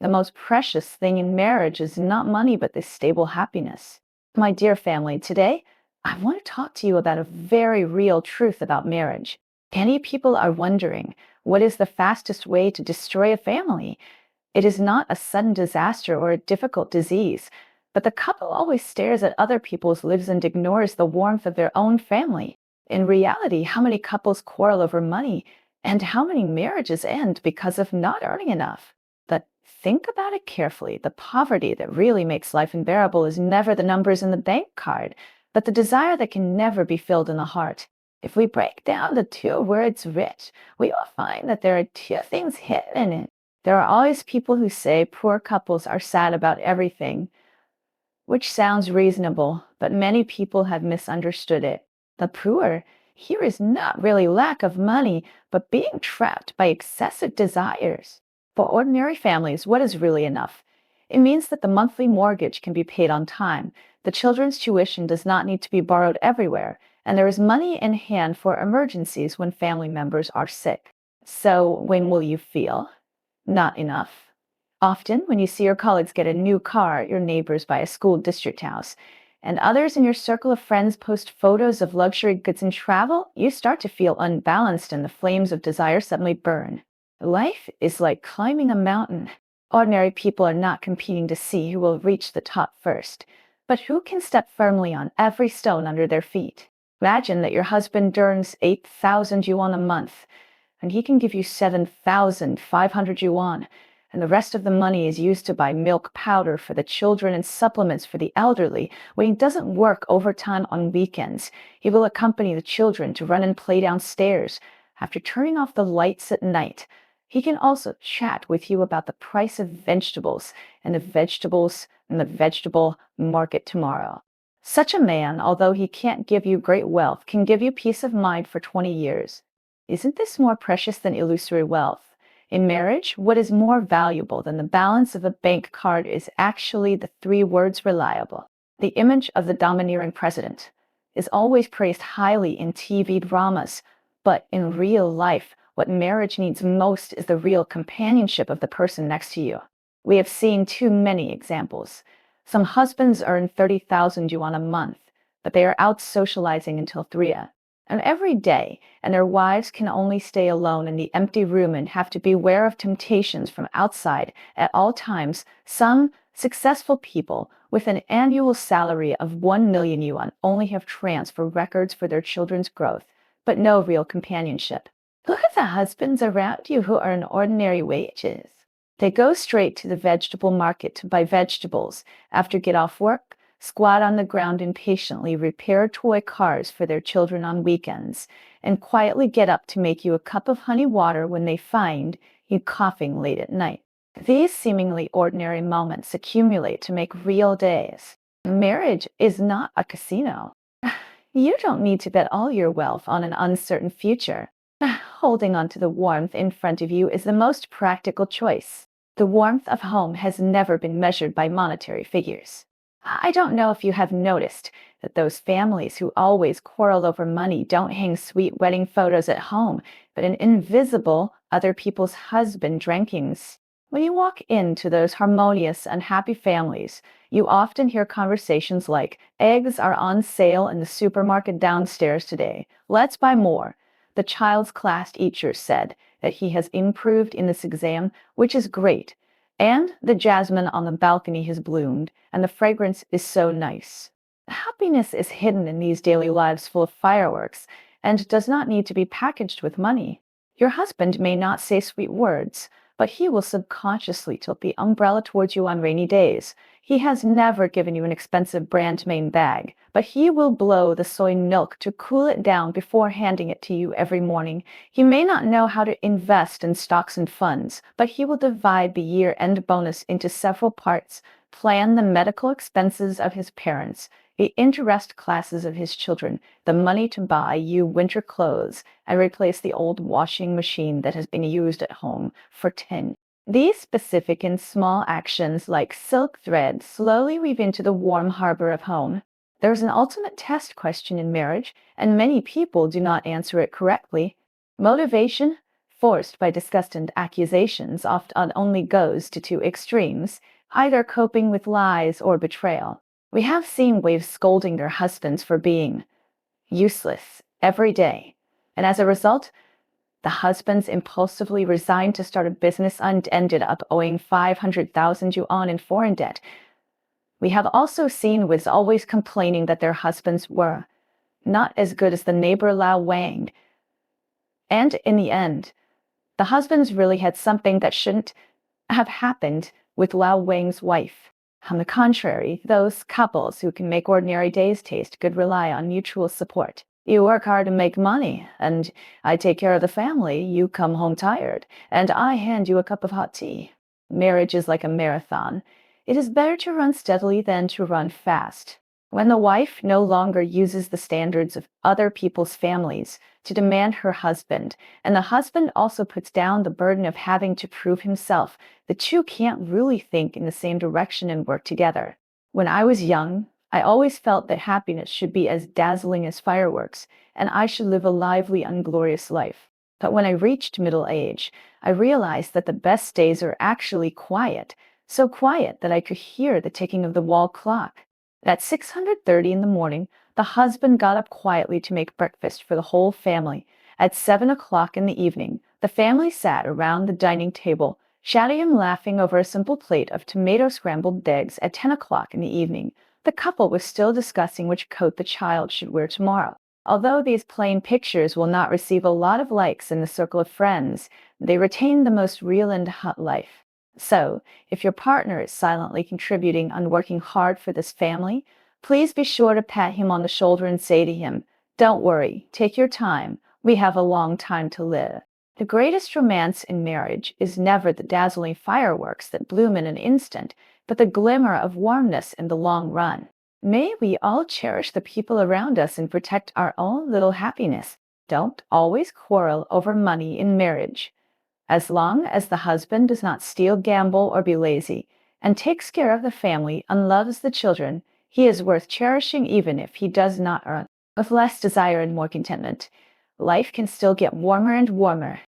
The most precious thing in marriage is not money, but the stable happiness. My dear family, today I want to talk to you about a very real truth about marriage. Many people are wondering, what is the fastest way to destroy a family? It is not a sudden disaster or a difficult disease, but the couple always stares at other people's lives and ignores the warmth of their own family. In reality, how many couples quarrel over money and how many marriages end because of not earning enough? But think about it carefully. The poverty that really makes life unbearable is never the numbers in the bank card, but the desire that can never be filled in the heart. If we break down the two words rich, we will find that there are two things hidden in it. There are always people who say poor couples are sad about everything, which sounds reasonable, but many people have misunderstood it. The poor here is not really lack of money, but being trapped by excessive desires. For ordinary families, what is really enough? It means that the monthly mortgage can be paid on time, the children's tuition does not need to be borrowed everywhere, and there is money in hand for emergencies when family members are sick. So, when will you feel not enough? Often, when you see your colleagues get a new car, your neighbors buy a school district house, and others in your circle of friends post photos of luxury goods and travel, you start to feel unbalanced and the flames of desire suddenly burn. Life is like climbing a mountain. Ordinary people are not competing to see who will reach the top first, but who can step firmly on every stone under their feet. Imagine that your husband earns 8,000 yuan a month, and he can give you 7,500 yuan, and the rest of the money is used to buy milk powder for the children and supplements for the elderly. When he doesn't work overtime on weekends, he will accompany the children to run and play downstairs. After turning off the lights at night, he can also chat with you about the price of vegetables and the vegetable market tomorrow. Such a man, although he can't give you great wealth, can give you peace of mind for 20 years. Isn't this more precious than illusory wealth? In marriage, what is more valuable than the balance of a bank card is actually the three words reliable. The image of the domineering president is always praised highly in TV dramas, but in real life, what marriage needs most is the real companionship of the person next to you. We have seen too many examples. Some husbands earn 30,000 yuan a month, but they are out socializing until 3 and every day, and their wives can only stay alone in the empty room and have to beware of temptations from outside at all times. Some successful people with an annual salary of 1 million yuan only have transfer records for their children's growth, but no real companionship. Look at the husbands around you who earn ordinary wages. They go straight to the vegetable market to buy vegetables. After get off work, squat on the ground impatiently, repair toy cars for their children on weekends, and quietly get up to make you a cup of honey water when they find you coughing late at night. These seemingly ordinary moments accumulate to make real days. Marriage is not a casino. You don't need to bet all your wealth on an uncertain future. Holding on to the warmth in front of you is the most practical choice. The warmth of home has never been measured by monetary figures. I don't know if you have noticed that those families who always quarrel over money don't hang sweet wedding photos at home, but an invisible other people's husband rankings. When you walk into those harmonious, unhappy families, you often hear conversations like, eggs are on sale in the supermarket downstairs today. Let's buy more. The child's class teacher said that he has improved in this exam, which is great. And the jasmine on the balcony has bloomed, and the fragrance is so nice. Happiness is hidden in these daily lives full of fireworks, and does not need to be packaged with money. Your husband may not say sweet words, but he will subconsciously tilt the umbrella towards you on rainy days. He has never given you an expensive brand name bag, but he will blow the soy milk to cool it down before handing it to you every morning. He may not know how to invest in stocks and funds, but he will divide the year-end bonus into several parts, plan the medical expenses of his parents, the interest classes of his children, the money to buy you winter clothes, and replace the old washing machine that has been used at home for 10. These specific and small actions, like silk thread, slowly weave into the warm harbor of home. There's an ultimate test question in marriage, and many people do not answer it correctly. Motivation, forced by disgust and accusations, often only goes to two extremes, either coping with lies or betrayal. We have seen wives scolding their husbands for being useless every day, and as a result, the husbands impulsively resigned to start a business and ended up owing 500,000 yuan in foreign debt. We have also seen wives always complaining that their husbands were not as good as the neighbor Lao Wang. And in the end, the husbands really had something that shouldn't have happened with Lao Wang's wife. On the contrary, those couples who can make ordinary days taste good rely on mutual support. You work hard to make money, and I take care of the family. You come home tired, and I hand you a cup of hot tea. Marriage is like a marathon. It is better to run steadily than to run fast. When the wife no longer uses the standards of other people's families to demand her husband, and the husband also puts down the burden of having to prove himself, the two can't really think in the same direction and work together. When I was young, I always felt that happiness should be as dazzling as fireworks, and I should live a lively, unglorious life. But when I reached middle age, I realized that the best days are actually quiet, so quiet that I could hear the ticking of the wall clock. At 6:30 in the morning, the husband got up quietly to make breakfast for the whole family. At 7 o'clock in the evening, the family sat around the dining table, chatting and laughing over a simple plate of tomato scrambled eggs. At 10 o'clock in the evening, the couple was still discussing which coat the child should wear tomorrow. Although these plain pictures will not receive a lot of likes in the circle of friends, they retain the most real and hot life. So, if your partner is silently contributing and working hard for this family, please be sure to pat him on the shoulder and say to him, "Don't worry, take your time. We have a long time to live." The greatest romance in marriage is never the dazzling fireworks that bloom in an instant, but the glimmer of warmness in the long run. May we all cherish the people around us and protect our own little happiness. Don't always quarrel over money in marriage. As long as the husband does not steal, gamble, or be lazy, and takes care of the family and loves the children, he is worth cherishing even if he does not earn. With less desire and more contentment, life can still get warmer and warmer.